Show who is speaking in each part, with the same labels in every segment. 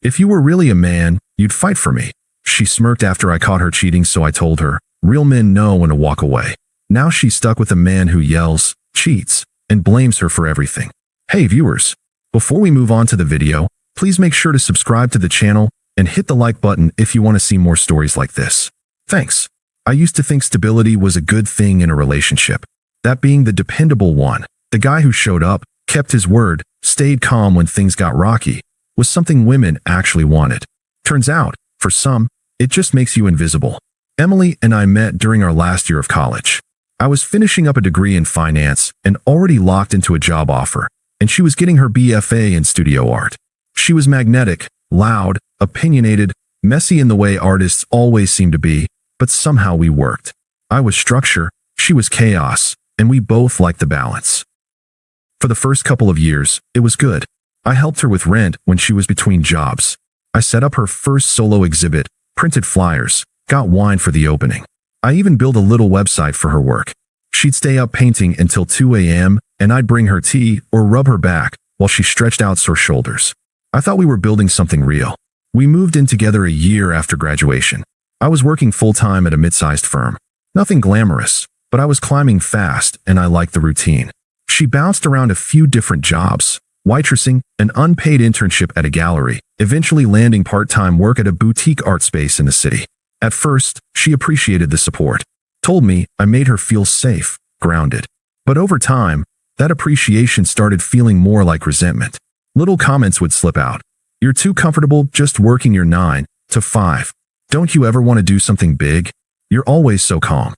Speaker 1: If you were really a man, you'd fight for me. She smirked after I caught her cheating, so I told her, real men know when to walk away. Now she's stuck with a man who yells, cheats, and blames her for everything. Hey viewers, before we move on to the video, please make sure to subscribe to the channel and hit the like button if you want to see more stories like this. Thanks. I used to think stability was a good thing in a relationship. That being the dependable one, the guy who showed up, kept his word, stayed calm when things got rocky, was something women actually wanted. Turns out, for some, it just makes you invisible. Emily and I met during our last year of college. I was finishing up a degree in finance and already locked into a job offer, and she was getting her BFA in studio art. She was magnetic, loud, opinionated, messy in the way artists always seem to be, but somehow we worked. I was structure, she was chaos, and we both liked the balance. For the first couple of years, it was good. I helped her with rent when she was between jobs. I set up her first solo exhibit, printed flyers, got wine for the opening. I even built a little website for her work. She'd stay up painting until 2 a.m., and I'd bring her tea or rub her back while she stretched out sore shoulders. I thought we were building something real. We moved in together a year after graduation. I was working full-time at a mid-sized firm. Nothing glamorous, but I was climbing fast and I liked the routine. She bounced around a few different jobs, waitressing, an unpaid internship at a gallery, eventually landing part-time work at a boutique art space in the city. At first, she appreciated the support, told me I made her feel safe, grounded. But over time, that appreciation started feeling more like resentment. Little comments would slip out. You're too comfortable just working your 9 to 5. Don't you ever want to do something big? You're always so calm.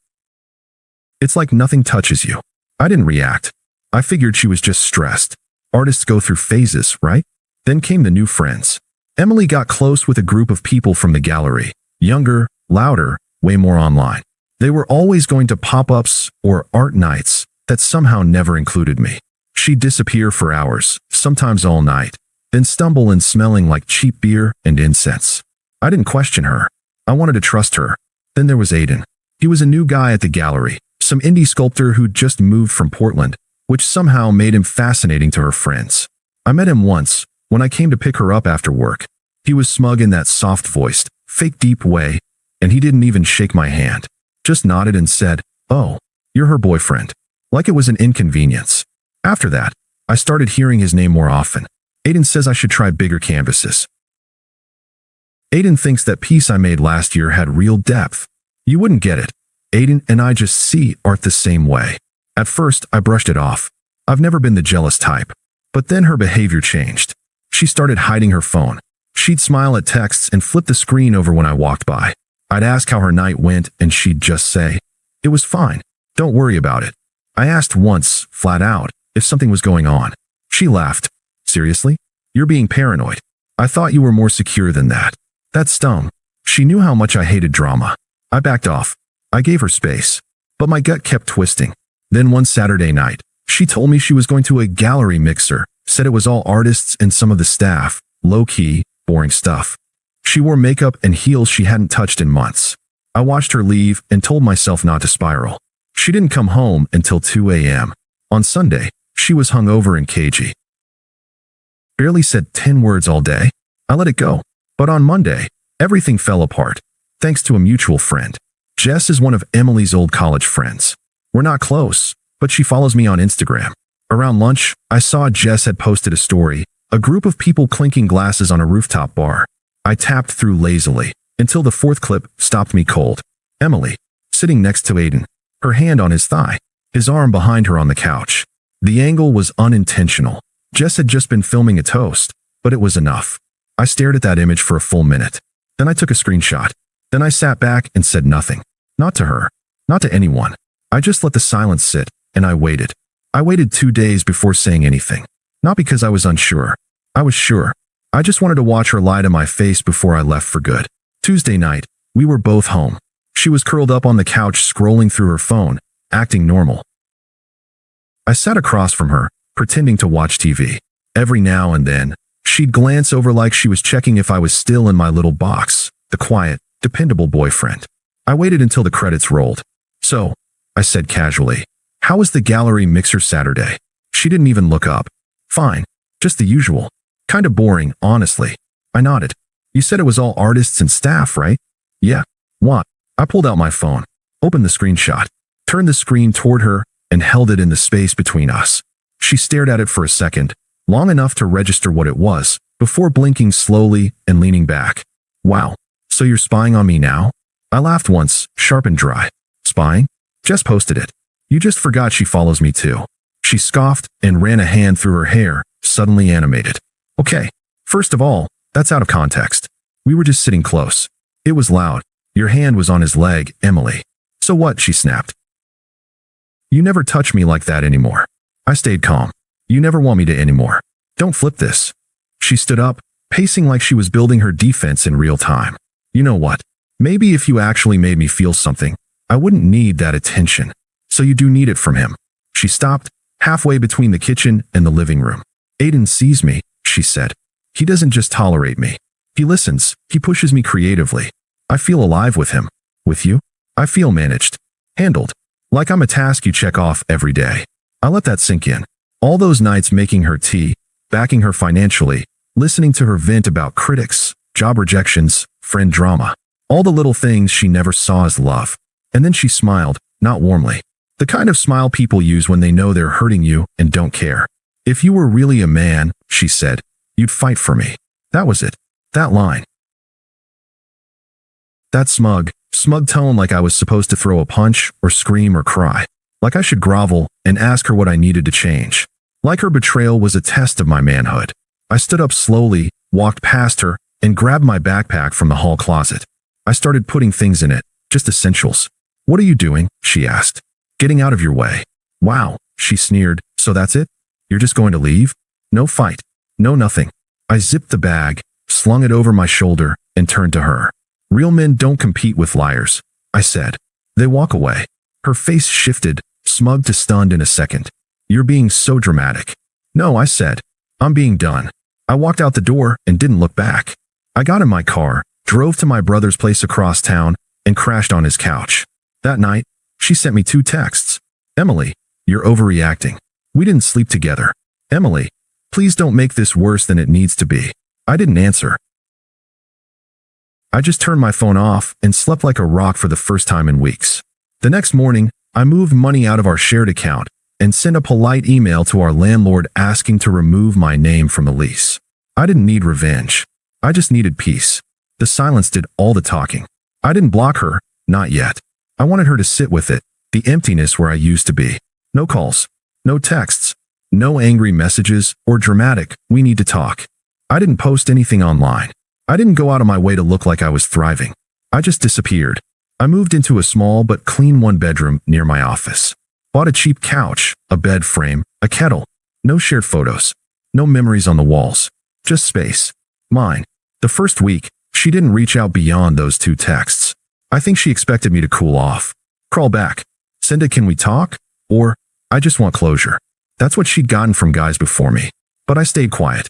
Speaker 1: It's like nothing touches you. I didn't react. I figured she was just stressed. Artists go through phases, right? Then came the new friends. Emily got close with a group of people from the gallery. Younger, louder, way more online. They were always going to pop-ups or art nights that somehow never included me. She'd disappear for hours, sometimes all night, then stumble in smelling like cheap beer and incense. I didn't question her. I wanted to trust her. Then there was Aiden. He was a new guy at the gallery, some indie sculptor who'd just moved from Portland, which somehow made him fascinating to her friends. I met him once, when I came to pick her up after work. He was smug in that soft-voiced, fake deep way, and he didn't even shake my hand. Just nodded and said, "Oh, you're her boyfriend." Like it was an inconvenience. After that, I started hearing his name more often. Aiden says I should try bigger canvases. Aiden thinks that piece I made last year had real depth. You wouldn't get it. Aiden and I just see art the same way. At first, I brushed it off. I've never been the jealous type. But then her behavior changed. She started hiding her phone. She'd smile at texts and flip the screen over when I walked by. I'd ask how her night went and she'd just say, "It was fine. Don't worry about it." I asked once, flat out, if something was going on. She laughed. "Seriously? You're being paranoid. I thought you were more secure than that." That stung. She knew how much I hated drama. I backed off. I gave her space. But my gut kept twisting. Then one Saturday night, she told me she was going to a gallery mixer, said it was all artists and some of the staff, low-key, boring stuff. She wore makeup and heels she hadn't touched in months. I watched her leave and told myself not to spiral. She didn't come home until 2 a.m. On Sunday, she was hungover and cagey. Barely said 10 words all day. I let it go. But on Monday, everything fell apart, thanks to a mutual friend. Jess is one of Emily's old college friends. We're not close, but she follows me on Instagram. Around lunch, I saw Jess had posted a story, a group of people clinking glasses on a rooftop bar. I tapped through lazily, until the fourth clip stopped me cold. Emily, sitting next to Aiden, her hand on his thigh, his arm behind her on the couch. The angle was unintentional. Jess had just been filming a toast, but it was enough. I stared at that image for a full minute. Then I took a screenshot. Then I sat back and said nothing. Not to her. Not to anyone. I just let the silence sit, and I waited. I waited 2 days before saying anything. Not because I was unsure. I was sure. I just wanted to watch her lie to my face before I left for good. Tuesday night, we were both home. She was curled up on the couch scrolling through her phone, acting normal. I sat across from her, pretending to watch TV. Every now and then, she'd glance over like she was checking if I was still in my little box, the quiet, dependable boyfriend. I waited until the credits rolled. "So," I said casually, "how was the gallery mixer Saturday?" She didn't even look up. "Fine. Just the usual. Kinda boring, honestly." I nodded. You said it was all artists and staff, right? Yeah. What? I pulled out my phone, opened the screenshot, turned the screen toward her, and held it in the space between us. She stared at it for a second, long enough to register what it was, before blinking slowly and leaning back. Wow. So you're spying on me now? I laughed once, sharp and dry. Spying? Jess posted it. You just forgot she follows me too. She scoffed and ran a hand through her hair, suddenly animated. Okay. First of all, that's out of context. We were just sitting close. It was loud. Your hand was on his leg, Emily. So what? She snapped. You never touch me like that anymore. I stayed calm. You never want me to anymore. Don't flip this. She stood up, pacing like she was building her defense in real time. You know what? Maybe if you actually made me feel something, I wouldn't need that attention. So you do need it from him. She stopped, halfway between the kitchen and the living room. Aiden sees me, she said. He doesn't just tolerate me. He listens, he pushes me creatively. I feel alive with him. With you? I feel managed. Handled. Like I'm a task you check off every day. I let that sink in. All those nights making her tea, backing her financially, listening to her vent about critics, job rejections, friend drama. All the little things she never saw as love. And then she smiled, not warmly. The kind of smile people use when they know they're hurting you and don't care. If you were really a man, she said, you'd fight for me. That was it. That line. That smug tone, like I was supposed to throw a punch or scream or cry. Like I should grovel and ask her what I needed to change. Like her betrayal was a test of my manhood. I stood up slowly, walked past her, and grabbed my backpack from the hall closet. I started putting things in it, just essentials. What are you doing? She asked. Getting out of your way. Wow, she sneered. So that's it? You're just going to leave? No fight. No nothing. I zipped the bag, slung it over my shoulder, and turned to her. Real men don't compete with liars, I said. They walk away. Her face shifted, smug to stunned in a second. You're being so dramatic. No, I said. I'm being done. I walked out the door and didn't look back. I got in my car, drove to my brother's place across town, and crashed on his couch. That night, she sent me 2 texts. Emily, you're overreacting. We didn't sleep together. Emily, please don't make this worse than it needs to be. I didn't answer. I just turned my phone off and slept like a rock for the first time in weeks. The next morning, I moved money out of our shared account and sent a polite email to our landlord asking to remove my name from the lease. I didn't need revenge. I just needed peace. The silence did all the talking. I didn't block her, not yet. I wanted her to sit with it, the emptiness where I used to be. No calls, no texts, no angry messages or dramatic, we need to talk. I didn't post anything online. I didn't go out of my way to look like I was thriving. I just disappeared. I moved into a small but clean 1-bedroom near my office. Bought a cheap couch, a bed frame, a kettle. No shared photos. No memories on the walls. Just space. Mine. The first week, she didn't reach out beyond those 2 texts. I think she expected me to cool off. Crawl back. Send a "can we talk?" or "I just want closure." That's what she'd gotten from guys before me. But I stayed quiet.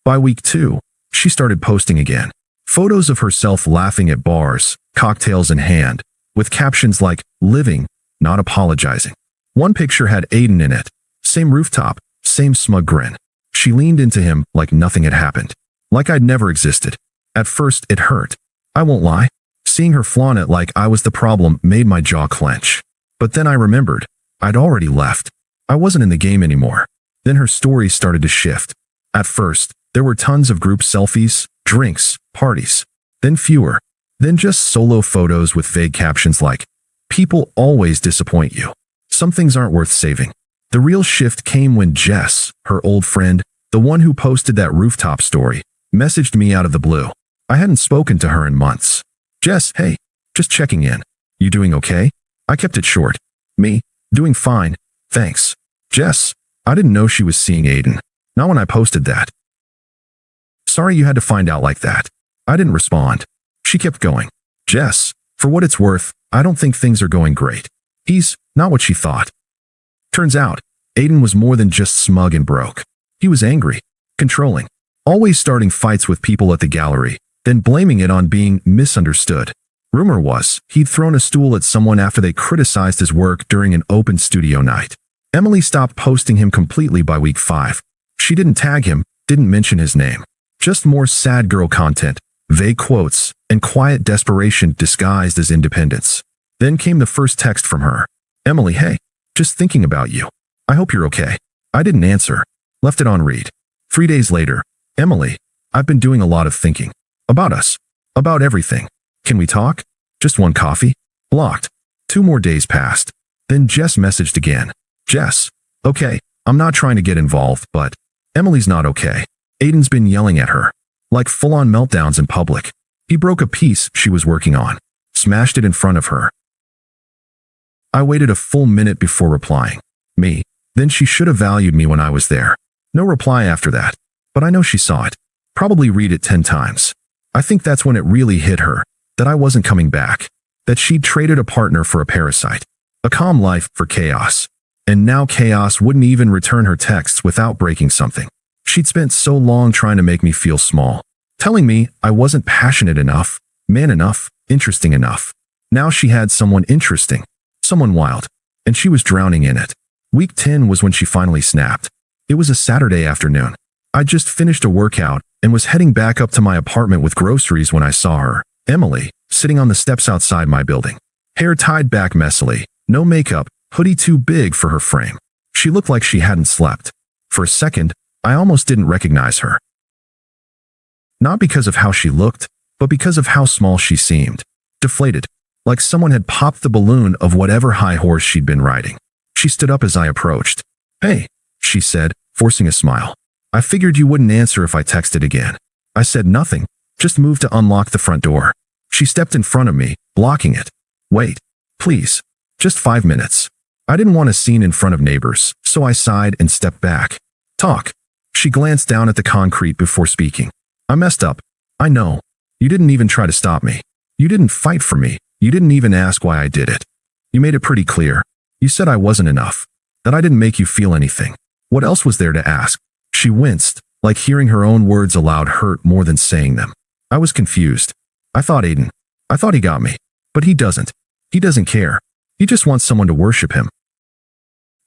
Speaker 1: By week 2, she started posting again. Photos of herself laughing at bars, cocktails in hand, with captions like, living, not apologizing. One picture had Aiden in it. Same rooftop, same smug grin. She leaned into him like nothing had happened. Like I'd never existed. At first, it hurt. I won't lie. Seeing her flaunt it like I was the problem made my jaw clench. But then I remembered. I'd already left. I wasn't in the game anymore. Then her stories started to shift. At first, there were tons of group selfies, drinks, parties. Then fewer. Then just solo photos with vague captions like, "People always disappoint you. Some things aren't worth saving." The real shift came when Jess, her old friend, the one who posted that rooftop story, messaged me out of the blue. I hadn't spoken to her in months. "Jess, hey, just checking in. You doing okay?" I kept it short. "Me, doing fine, thanks." "Jess, I didn't know she was seeing Aiden. Not when I posted that." "Sorry you had to find out like that." I didn't respond. She kept going. "Jess, for what it's worth, I don't think things are going great. He's not what she thought." Turns out, Aiden was more than just smug and broke. He was angry, controlling, always starting fights with people at the gallery, then blaming it on being misunderstood. Rumor was, he'd thrown a stool at someone after they criticized his work during an open studio night. Emily stopped posting him completely by week 5. She didn't tag him, didn't mention his name. Just more sad girl content, vague quotes, and quiet desperation disguised as independence. Then came the first text from her. Emily, hey, just thinking about you. I hope you're okay. I didn't answer. Left it on read. 3 days later, Emily, I've been doing a lot of thinking. About us. About everything. Can we talk? Just one coffee? Blocked. 2 more days passed. Then Jess messaged again. Jess. Okay, I'm not trying to get involved, but Emily's not okay. Aiden's been yelling at her. Like full-on meltdowns in public. He broke a piece she was working on. Smashed it in front of her. I waited a full minute before replying. Me. Then she should have valued me when I was there. No reply after that. But I know she saw it. Probably read it 10 times. I think that's when it really hit her. That I wasn't coming back. That she'd traded a partner for a parasite. A calm life for chaos. And now chaos wouldn't even return her texts without breaking something. She'd spent so long trying to make me feel small. Telling me I wasn't passionate enough, man enough, interesting enough. Now she had someone interesting. Someone wild. And she was drowning in it. Week 10 was when she finally snapped. It was a Saturday afternoon. I'd just finished a workout and was heading back up to my apartment with groceries when I saw her, Emily, sitting on the steps outside my building. Hair tied back messily, no makeup, hoodie too big for her frame. She looked like she hadn't slept. For a second, I almost didn't recognize her. Not because of how she looked, but because of how small she seemed. Deflated. Like someone had popped the balloon of whatever high horse she'd been riding. She stood up as I approached. Hey, she said, forcing a smile. I figured you wouldn't answer if I texted again. I said nothing, just moved to unlock the front door. She stepped in front of me, blocking it. Wait, please. Just 5 minutes. I didn't want a scene in front of neighbors, so I sighed and stepped back. Talk. She glanced down at the concrete before speaking. I messed up. I know. You didn't even try to stop me. You didn't fight for me. You didn't even ask why I did it. You made it pretty clear. You said I wasn't enough. That I didn't make you feel anything. What else was there to ask? She winced, like hearing her own words aloud hurt more than saying them. I was confused. I thought he got me. But he doesn't. He doesn't care. He just wants someone to worship him.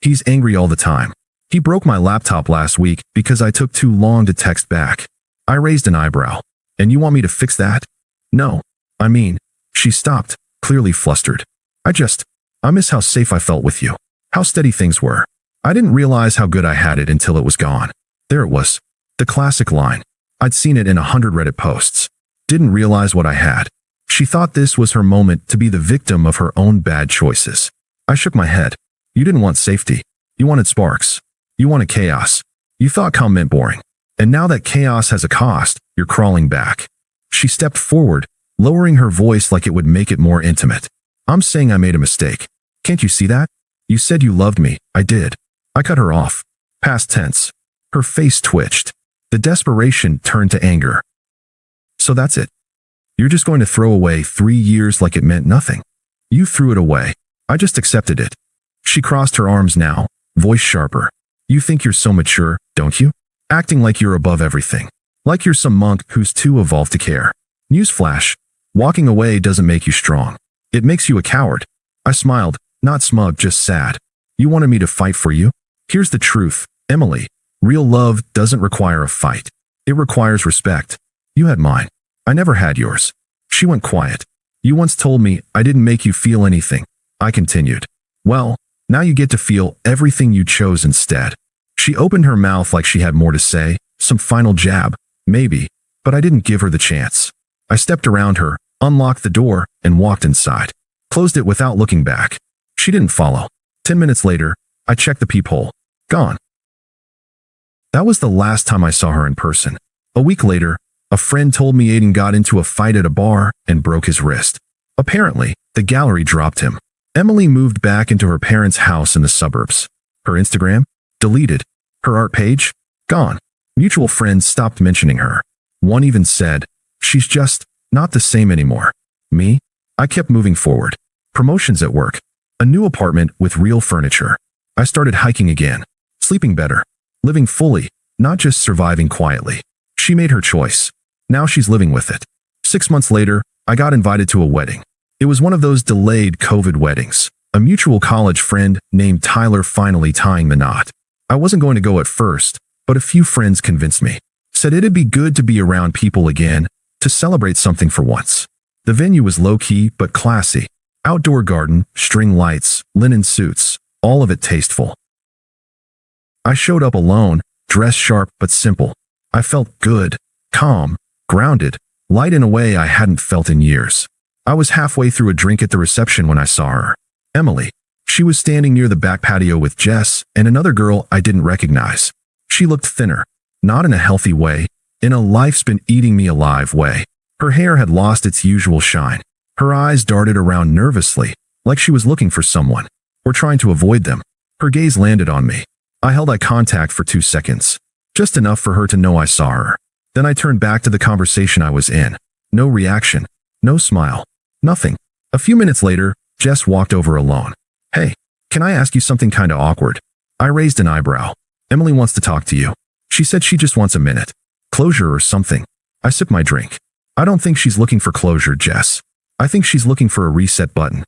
Speaker 1: He's angry all the time. He broke my laptop last week because I took too long to text back. I raised an eyebrow. And you want me to fix that? No. I mean, she stopped, clearly flustered. I miss how safe I felt with you. How steady things were. I didn't realize how good I had it until it was gone. There it was. The classic line. I'd seen it in 100 Reddit posts. Didn't realize what I had. She thought this was her moment to be the victim of her own bad choices. I shook my head. You didn't want safety. You wanted sparks. You wanted chaos. You thought calm meant boring. And now that chaos has a cost, you're crawling back. She stepped forward, lowering her voice like it would make it more intimate. I'm saying I made a mistake. Can't you see that? You said you loved me. I did. I cut her off. Past tense. Her face twitched. The desperation turned to anger. So that's it. You're just going to throw away 3 years like it meant nothing. You threw it away. I just accepted it. She crossed her arms now, voice sharper. You think you're so mature, don't you? Acting like you're above everything. Like you're some monk who's too evolved to care. Newsflash. Walking away doesn't make you strong. It makes you a coward. I smiled, not smug, just sad. You wanted me to fight for you? Here's the truth, Emily. Real love doesn't require a fight. It requires respect. You had mine. I never had yours. She went quiet. You once told me I didn't make you feel anything. I continued. Well, now you get to feel everything you chose instead. She opened her mouth like she had more to say, some final jab, maybe, but I didn't give her the chance. I stepped around her, unlocked the door, and walked inside. Closed it without looking back. She didn't follow. 10 minutes later, I checked the peephole. Gone. That was the last time I saw her in person. A week later, a friend told me Aiden got into a fight at a bar and broke his wrist. Apparently, the gallery dropped him. Emily moved back into her parents' house in the suburbs. Her Instagram? Deleted. Her art page? Gone. Mutual friends stopped mentioning her. One even said, she's just not the same anymore. Me? I kept moving forward. Promotions at work. A new apartment with real furniture. I started hiking again. Sleeping better. Living fully, not just surviving quietly. She made her choice. Now she's living with it. 6 months later, I got invited to a wedding. It was one of those delayed COVID weddings. A mutual college friend named Tyler finally tying the knot. I wasn't going to go at first, but a few friends convinced me. Said it'd be good to be around people again, to celebrate something for once. The venue was low-key but classy. Outdoor garden, string lights, linen suits, all of it tasteful. I showed up alone, dressed sharp but simple. I felt good, calm, grounded, light in a way I hadn't felt in years. I was halfway through a drink at the reception when I saw her. Emily. She was standing near the back patio with Jess and another girl I didn't recognize. She looked thinner, not in a healthy way, in a life's been eating me alive way. Her hair had lost its usual shine. Her eyes darted around nervously, like she was looking for someone, or trying to avoid them. Her gaze landed on me. I held eye contact for 2 seconds, just enough for her to know I saw her. Then I turned back to the conversation I was in. No reaction, no smile, nothing. A few minutes later, Jess walked over alone. Hey, can I ask you something kinda awkward? I raised an eyebrow. Emily wants to talk to you. She said she just wants a minute. Closure or something. I sipped my drink. I don't think she's looking for closure, Jess. I think she's looking for a reset button.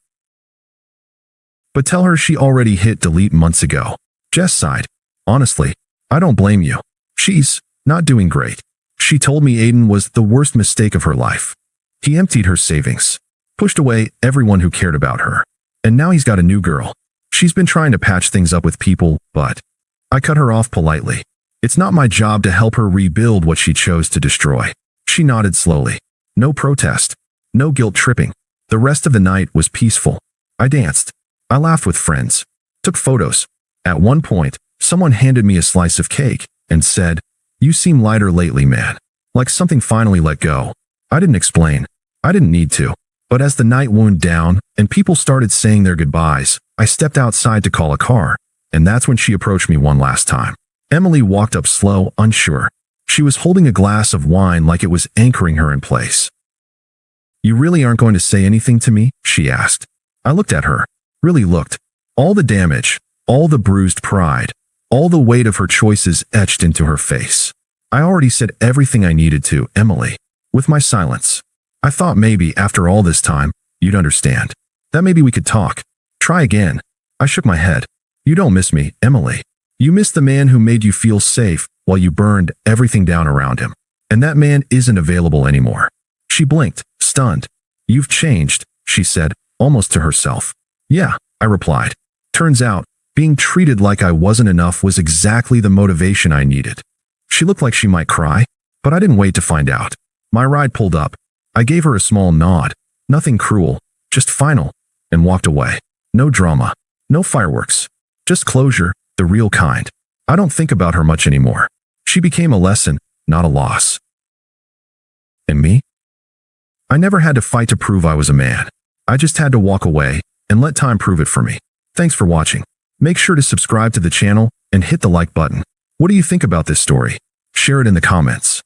Speaker 1: But tell her she already hit delete months ago. Jess sighed. Honestly, I don't blame you. She's not doing great. She told me Aiden was the worst mistake of her life. He emptied her savings, pushed away everyone who cared about her. And now he's got a new girl. She's been trying to patch things up with people, but I cut her off politely. It's not my job to help her rebuild what she chose to destroy. She nodded slowly. No protest. No guilt tripping. The rest of the night was peaceful. I danced. I laughed with friends. Took photos. At one point, someone handed me a slice of cake and said, "You seem lighter lately, man." Like something finally let go. I didn't explain. I didn't need to. But as the night wound down and people started saying their goodbyes, I stepped outside to call a car, and that's when she approached me one last time. Emily walked up slow, unsure. She was holding a glass of wine like it was anchoring her in place. "You really aren't going to say anything to me?" she asked. I looked at her. Really looked. All the damage, all the bruised pride, all the weight of her choices etched into her face. I already said everything I needed to, Emily, with my silence. I thought maybe, after all this time, you'd understand. That maybe we could talk. Try again. I shook my head. You don't miss me, Emily. You miss the man who made you feel safe while you burned everything down around him. And that man isn't available anymore. She blinked, stunned. You've changed, she said, almost to herself. Yeah, I replied. Turns out, being treated like I wasn't enough was exactly the motivation I needed. She looked like she might cry, but I didn't wait to find out. My ride pulled up. I gave her a small nod. Nothing cruel, just final, and walked away. No drama, no fireworks. Just closure, the real kind. I don't think about her much anymore. She became a lesson, not a loss. And me? I never had to fight to prove I was a man. I just had to walk away and let time prove it for me. Thanks for watching. Make sure to subscribe to the channel and hit the like button. What do you think about this story? Share it in the comments.